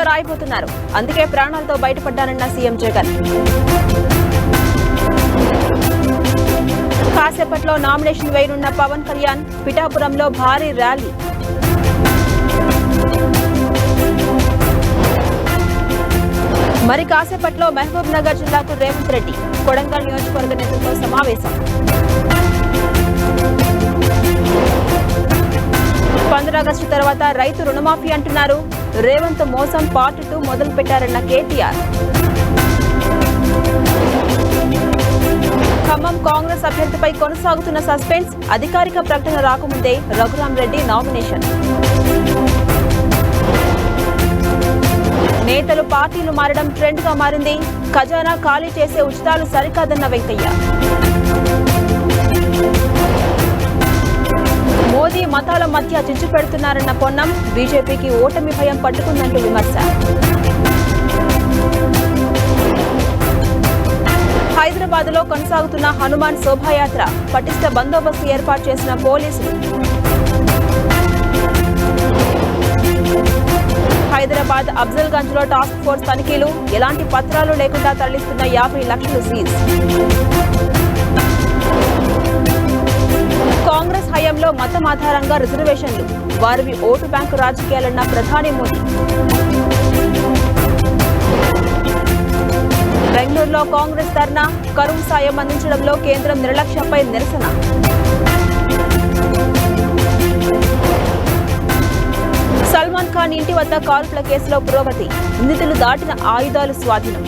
రాయబోతున్నారు. అందుకే ప్రాణాలతో బయటపడ్డారన్న సీఎం జగన్. కాసేపట్లో నామినేషన్ వేయనున్న పవన్ కళ్యాణ్ పిఠాపురంలో భారీ ర్యాలీ. మరి కాసేపట్లో మహబూబ్ నగర్ జిల్లాకు రేవంత్ రెడ్డి కొడంగల్ నియోజకవర్గ నేతలతో సమావేశం. 15 ఆగస్టు తర్వాత రైతు రుణమాఫీ అంటున్నారు. రేవంత్ మోసం పార్ట్ 2 మొదలు పెట్టారన్న కేటీఆర్. ఖమ్మం కాంగ్రెస్ అభ్యర్థిపై కొనసాగుతున్న సస్పెన్స్. అధికారిక ప్రకటన రాకముందే రఘురాం రెడ్డి నామినేషన్. నేతలు పార్టీలు మారడం ట్రెండ్ గా మారింది. ఖజానా ఖాళీ చేసే ఉచితాలు సరికాదన్న వెంకయ్య. మోదీ మతాల మధ్య చిచ్చు పెడుతున్నారన్న పొన్నం. బీజేపీకి ఓటమి భయం పట్టుకుందంటూ విమర్శ. హైదరాబాద్ లో కొనసాగుతున్న హనుమాన్ శోభాయాత్ర. పటిష్ట బందోబస్తు ఏర్పాటు చేసిన పోలీసులు. హైదరాబాద్ అఫ్జల్ గంజ్ లో టాస్క్ ఫోర్స్ తనిఖీలు. ఎలాంటి పత్రాలు లేకుండా తరలిస్తున్న 50 లక్షలు సీజ్. కాంగ్రెస్ హయాంలో మతం ఆధారంగా రిజర్వేషన్లు. వారివి ఓటు బ్యాంకు రాజకీయాలన్న ప్రధాని మోదీ. బెంగళూరులో కాంగ్రెస్ ధర్నా. కరువు సాయం అందించడంలో కేంద్రం నిర్లక్ష్యంపై నిరసన. సల్మాన్ ఖాన్ ఇంటి వద్ద కాల్పుల కేసులో పురోగతి. నిందితులు దాటిన ఆయుధాలు స్వాధీనం.